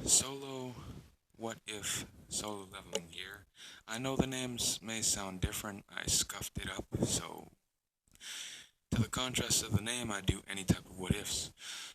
Solo, what if solo leveling gear? I know the names may sound different, I scuffed it up, so to the contrast of the name, I do any type of what ifs.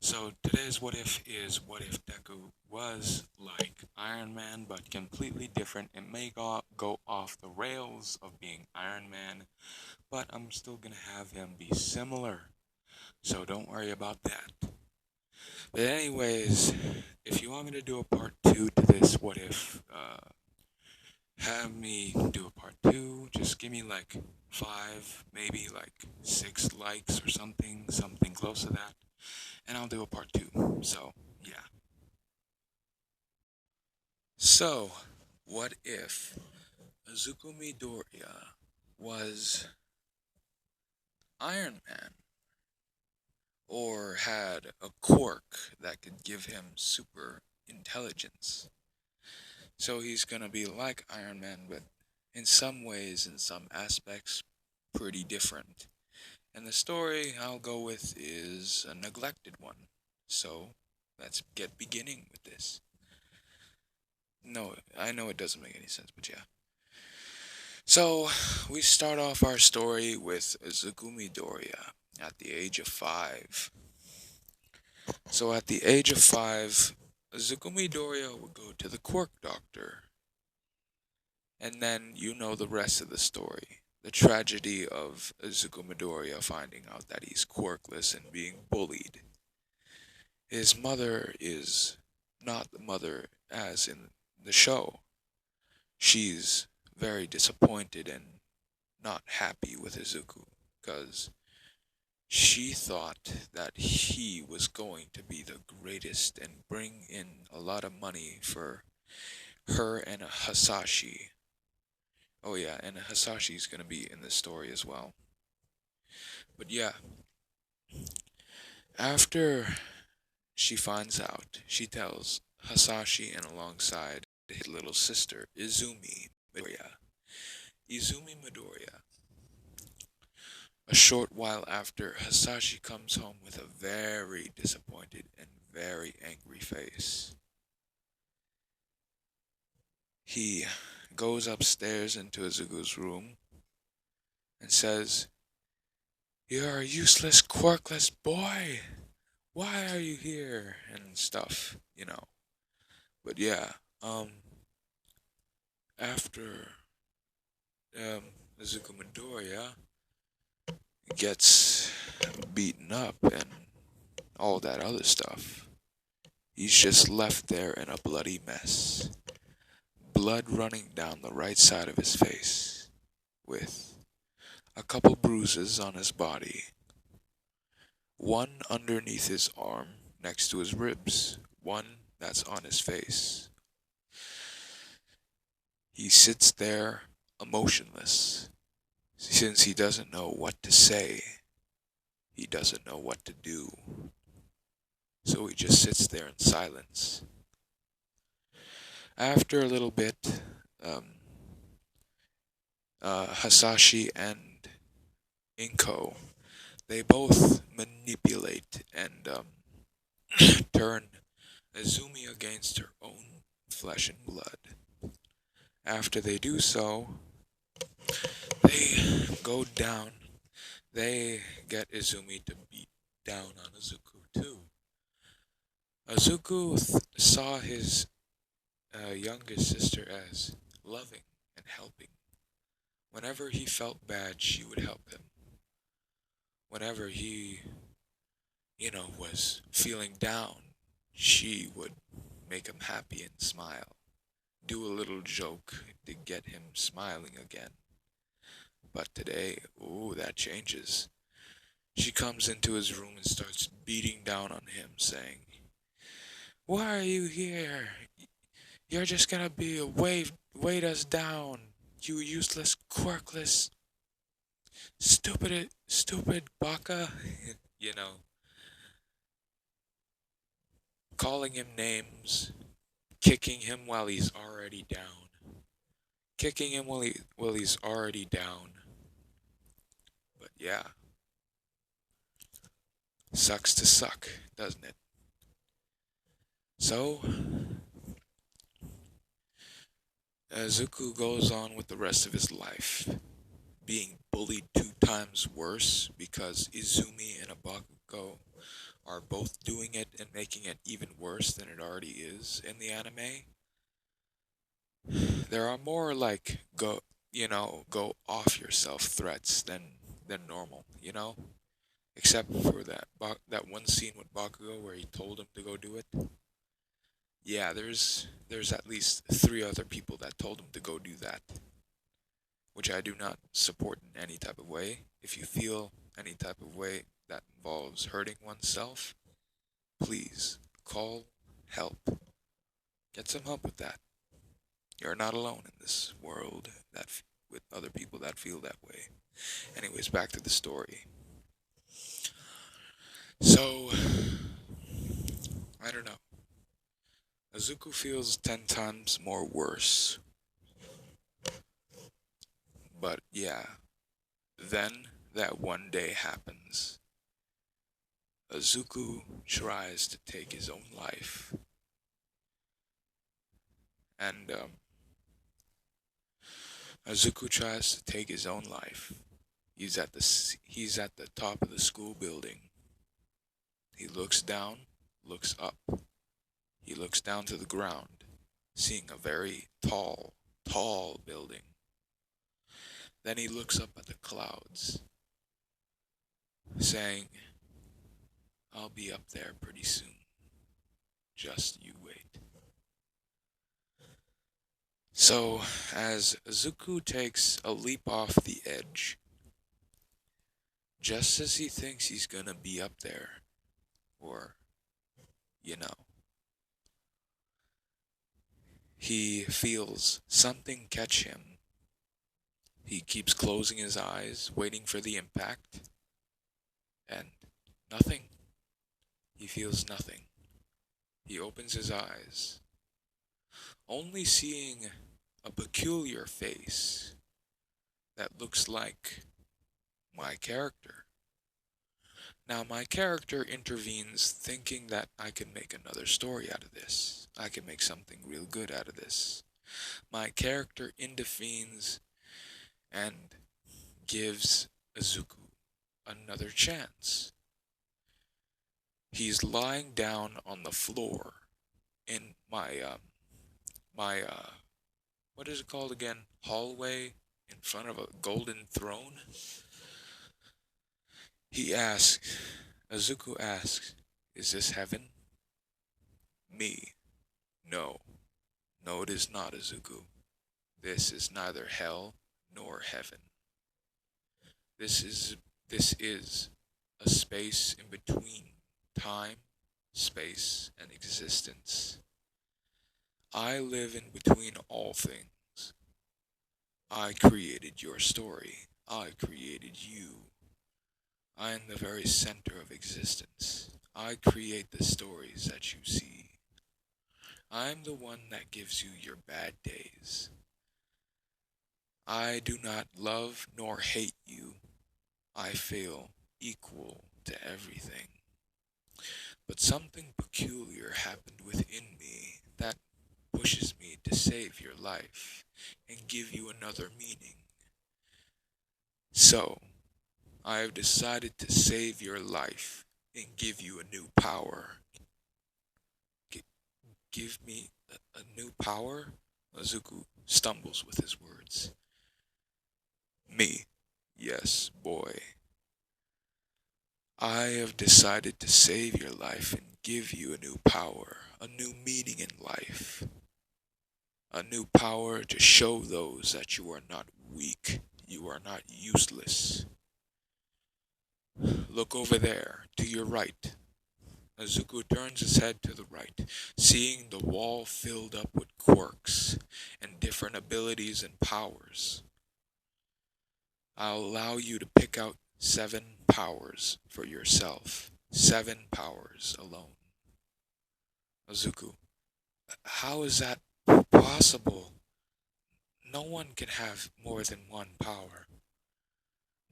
So today's what if is what if Deku was like Iron Man, but completely different. It may go off the rails of being Iron Man, but I'm still gonna have him be similar. So don't worry about that. But anyways, if you want me to do a part two to this what if, have me do a part two. Just give me like 5, maybe like 6 likes or something close to that, and I'll do a part two. So, yeah. So, what if Izuku Midoriya was Iron Man or had a quirk that could give him super intelligence? So he's gonna be like Iron Man, but in some ways, in some aspects, pretty different. And the story I'll go with is a neglected one. So let's get beginning with this. No, I know it doesn't make any sense, but yeah. So we start off our story with Izuku Midoriya at the age of 5. So at the age of 5, Izuku Midoriya would go to the quirk doctor. And then you know the rest of the story. The tragedy of Izuku Midoriya finding out that he's quirkless and being bullied. His mother is not the mother as in the show. She's very disappointed and not happy with Izuku because she thought that he was going to be the greatest and bring in a lot of money for her and Hasashi. Oh yeah, and Hasashi's gonna be in this story as well. But yeah, after she finds out, she tells Hasashi and alongside his little sister, Izumi Midoriya. Izumi Midoriya. A short while after, Hasashi comes home with a very disappointed and very angry face. He goes upstairs into Izuku's room and says, "You're a useless, quirkless boy. Why are you here?" and stuff. But yeah, after um, Izuku Midoriya gets beaten up and all that other stuff, he's just left there in a bloody mess. Blood running down the right side of his face, with a couple bruises on his body, one underneath his arm next to his ribs, one that's on his face. He sits there emotionless, since he doesn't know what to say. He doesn't know what to do. So he just sits there in silence. After a little bit, um, Hasashi and Inko, they both manipulate and turn Azumi against her own flesh and blood. After they do so, they go down. They get Izumi to beat down on Izuku too. Izuku saw his younger sister as loving and helping. Whenever he felt bad, she would help him. Whenever he was feeling down, she would make him happy and smile. Do a little joke to get him smiling again. But today, ooh, that changes. She comes into his room and starts beating down on him, saying, "Why are you here? You're just gonna be a weight us down, you useless, quirkless, stupid baka." you know, calling him names, kicking him while he's already down, kicking him while he's already down. But yeah, sucks to suck, doesn't it? So Izuku goes on with the rest of his life, being bullied 2 times worse because Izumi and Abakugo are both doing it and making it even worse than it already is in the anime. There are more like go off yourself threats than normal, you know? Except for that one scene with Bakugo where he told him to go do it. Yeah, there's at least 3 other people that told him to go do that, which I do not support in any type of way. If you feel any type of way that involves hurting oneself, please call help. Get some help with that. You're not alone in this world with other people that feel that way. Anyways, back to the story. So, I don't know. Azuku feels 10 times more worse. But yeah, then that one day happens. Azuku tries to take his own life. And Azuku tries to take his own life. He's at the top of the school building. He looks down, looks up. He looks down to the ground, seeing a very tall building. Then he looks up at the clouds, saying, I'll be up there pretty soon. Just you wait. So, as Zuku takes a leap off the edge, just as he thinks he's gonna be up there, or, you know, he feels something catch him. He keeps closing his eyes, waiting for the impact, and nothing. He feels nothing. He opens his eyes, only seeing a peculiar face that looks like my character. Now, my character intervenes thinking that I can make another story out of this. I can make something real good out of this. My character intervenes and gives Izuku another chance. He's lying down on the floor in my what is it called again? Hallway in front of a golden throne. Izuku asks, is this heaven? Me. No. No, it is not, Izuku. This is neither hell nor heaven. This is this is a space in between time, space, and existence. I live in between all things. I created your story. I created you. I am the very center of existence. I create the stories that you see. I'm the one that gives you your bad days. I do not love nor hate you. I feel equal to everything. But something peculiar happened within me that pushes me to save your life and give you another meaning. So, I have decided to save your life and give you a new power. Give me a new power? Azuku stumbles with his words. Me. Yes, boy. I have decided to save your life and give you a new power, a new meaning in life. A new power to show those that you are not weak, you are not useless. Look over there, to your right. Azuku turns his head to the right, seeing the wall filled up with quirks and different abilities and powers. I'll allow you to pick out 7 powers for yourself. 7 powers alone. Azuku, how is that possible? No one can have more than one power.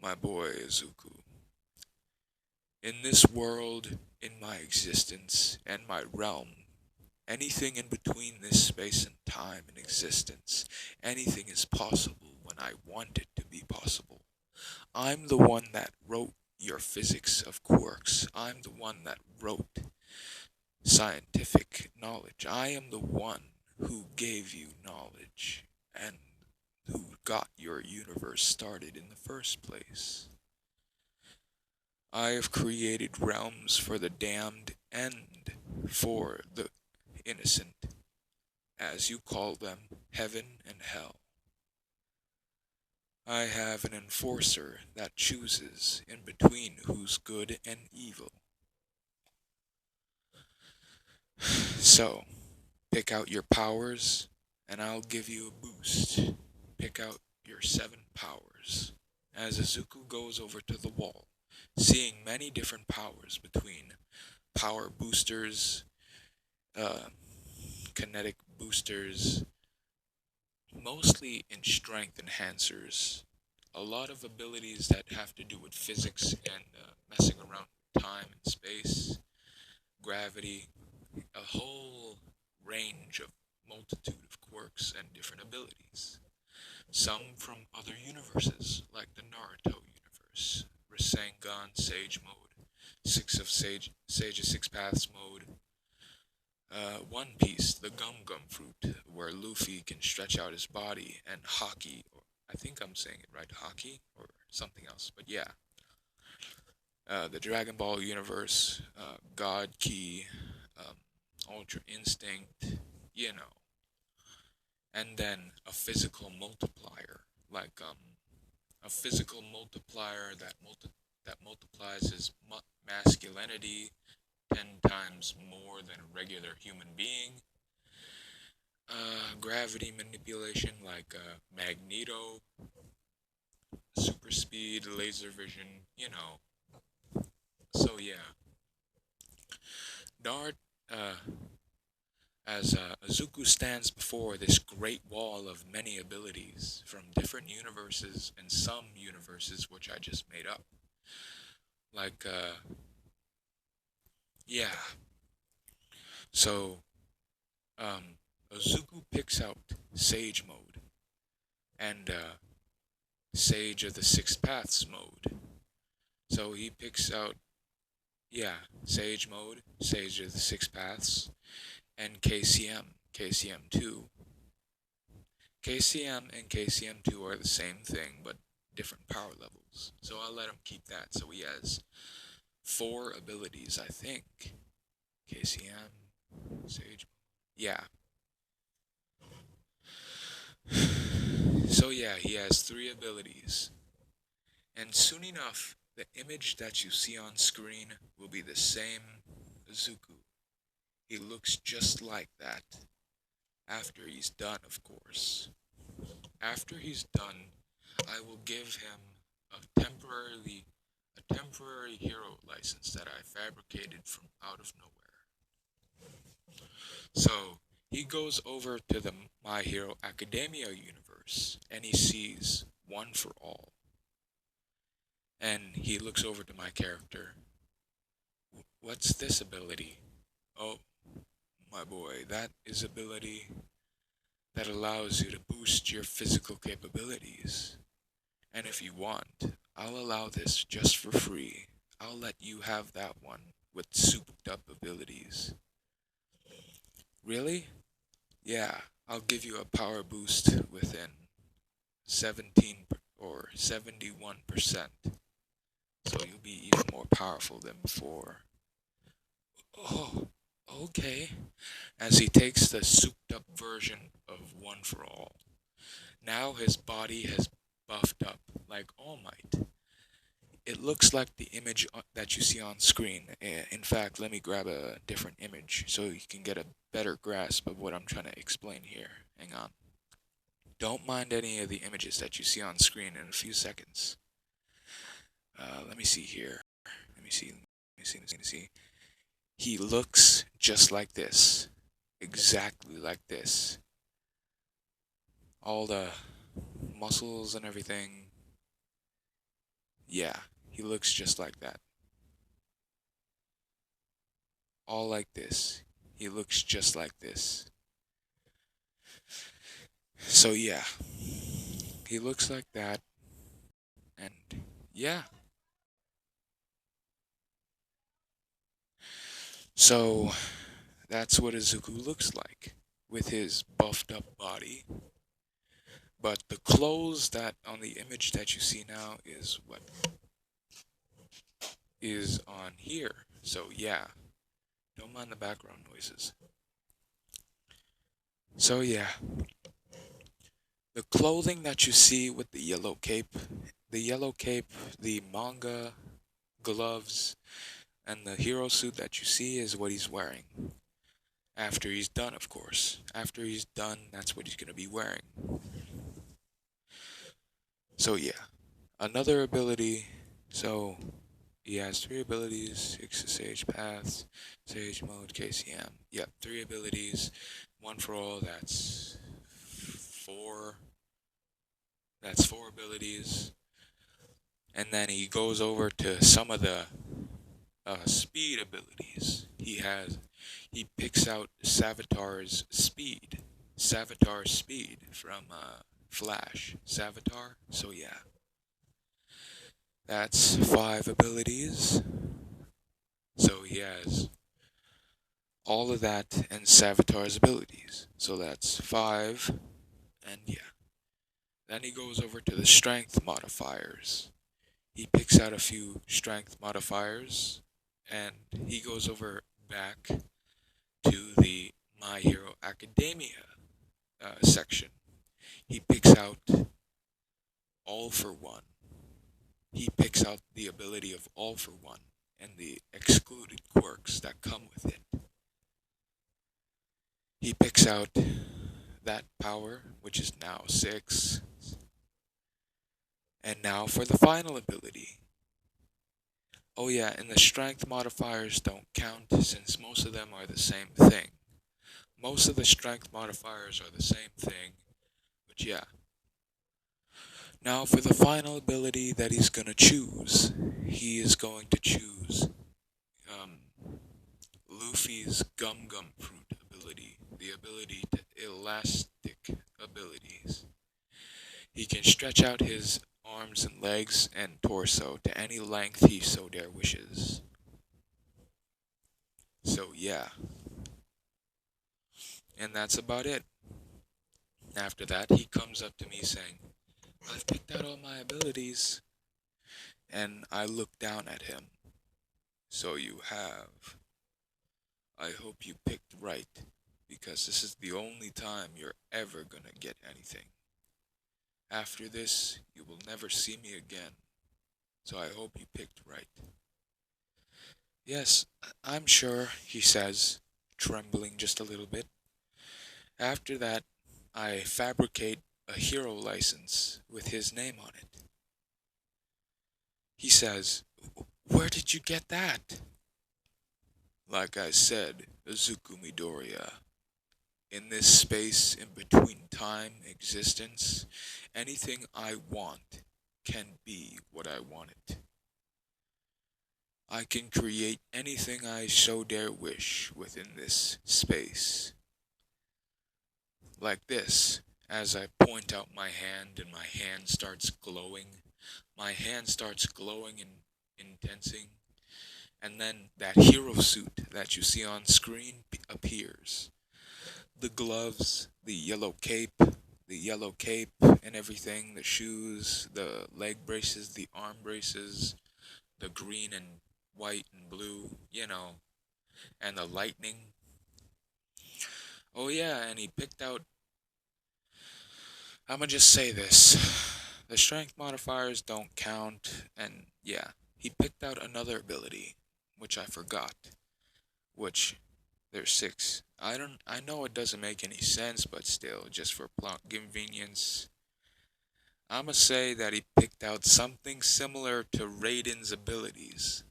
My boy Izuku. In this world, in my existence, and my realm, Anything in between this space and time and existence, anything is possible when I want it to be possible. I'm the one that wrote your physics of quarks. I'm the one that wrote scientific knowledge. I am the one who gave you knowledge and who got your universe started in the first place. I have created realms for the damned and for the innocent, as you call them, heaven and hell. I have an enforcer that chooses in between who's good and evil. So, pick out your powers, and I'll give you a boost. Pick out your 7 powers. As Izuku goes over to the wall, seeing many different powers between power boosters, uh, kinetic boosters, mostly in strength enhancers. A lot of abilities that have to do with physics and messing around with time and space, gravity, a whole range of multitude of quirks and different abilities. Some from other universes, like the Naruto universe, Rasengan Sage mode, Sage of Six Paths mode, One Piece, the Gum Gum Fruit, where Luffy can stretch out his body, and Hockey, or I think I'm saying it right, Hockey, or something else, but yeah. The Dragon Ball universe, God Key, um, Ultra Instinct, you know. And then a physical multiplier, like a physical multiplier that multiplies his masculinity 10 times more than a regular human being. Gravity manipulation like Magneto, super speed, laser vision, you know. So yeah, Dart, as Izuku stands before this great wall of many abilities from different universes and some universes which I just made up. Like, yeah. So, Izuku picks out Sage mode and Sage of the Six Paths mode. So he picks out, yeah, Sage mode, Sage of the Six Paths, and KCM2. KCM and KCM2 are the same thing, but different power levels. So I'll let him keep that. So he has 4 abilities, I think. KCM, Sage. Yeah. So yeah, he has 3 abilities. And soon enough, the image that you see on screen will be the same Izuku. He looks just like that. After he's done, of course. After he's done, I will give him a temporary hero license that I fabricated from out of nowhere. So he goes over to the My Hero Academia universe and he sees One for All. And he looks over to my character. What's this ability? Oh, my boy, that is ability that allows you to boost your physical capabilities. And if you want, I'll allow this just for free. I'll let you have that one with souped up abilities. Really? Yeah, I'll give you a power boost within 17 or 71%. So you'll be even more powerful than before. Oh, okay. As he takes the souped up version of One for All. Now his body has buffed up like All Might. It looks like the image that you see on screen. In fact, let me grab a different image so you can get a better grasp of what I'm trying to explain here. Hang on. Don't mind any of the images that you see on screen in a few seconds. Let me see here. Let me see. He looks just like this. Exactly like this. All the muscles and everything. Yeah, he looks just like that. All like this. He looks just like this. So yeah, he looks like that, and yeah. So that's what Izuku looks like with his buffed up body. But the clothes that on the image that you see now is what is on here. So yeah, don't mind the background noises. So yeah, the clothing that you see with the yellow cape, the manga gloves, and the hero suit that you see is what he's wearing. After he's done, of course. After he's done, that's what he's gonna be wearing. So yeah, another ability. So he has three abilities: six Sage Paths, Sage Mode, KCM. Yep, three abilities. One for all. Four. That's four abilities. And then he goes over to some of the speed abilities. He picks out Savitar's speed from Flash. Savitar. So yeah, that's five abilities. So he has all of that and Savitar's abilities. So that's five, and yeah. Then he goes over to the strength modifiers. He picks out a few strength modifiers, and he goes over back to the My Hero Academia section. He picks out All for One. He picks out the ability of All for One and the excluded quirks that come with it. He picks out that power, which is now 6. And now for the final ability. Oh yeah, and the strength modifiers don't count since most of them are the same thing. Most of the strength modifiers are the same thing, but yeah. Now for the final ability that he's gonna choose. He is going to choose um, Luffy's Gum Gum Fruit ability, the ability to elastic abilities. He can stretch out his arms and legs and torso to any length he so dare wishes. So yeah, and that's about it. After that, he comes up to me saying, I've picked out all my abilities. And I look down at him. So you have. I hope you picked right, because this is the only time you're ever gonna get anything. After this, you will never see me again. So I hope you picked right. Yes, I'm sure, he says, trembling just a little bit. After that, I fabricate a hero license with his name on it. He says, Where did you get that? Like I said, Izuku Midoriya, in this space in between time, existence, anything I want can be what I want it. I can create anything I so dare wish within this space. Like this, as I point out my hand and my hand starts glowing. My hand starts glowing and intensing. And then that hero suit that you see on screen appears. The gloves, the yellow cape and everything, the shoes, the leg braces, the arm braces, the green and white and blue, and the lightning. Oh yeah, and he picked out, I'ma just say this. The strength modifiers don't count, and yeah, he picked out another ability, which I forgot, which there's 6. I know it doesn't make any sense, but still, just for plot convenience, I'ma say that he picked out something similar to Raiden's abilities.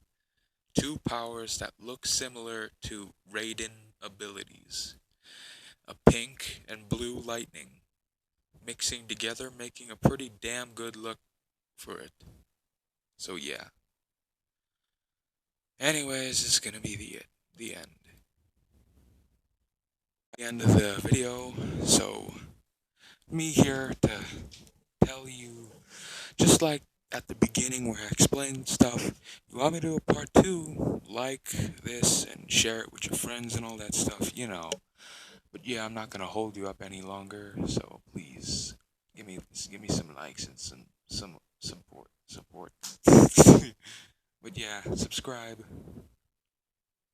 Two powers that look similar to Raiden abilities. A pink and blue lightning, mixing together, making a pretty damn good look for it. So yeah. Anyways, this is gonna be the end. the end of the video. So me here to tell you, just like at the beginning where I explained stuff, you want me to do a part two, like this and share it with your friends and all that stuff, you know. But yeah, I'm not gonna hold you up any longer, so please give me some likes and some support. But yeah, subscribe.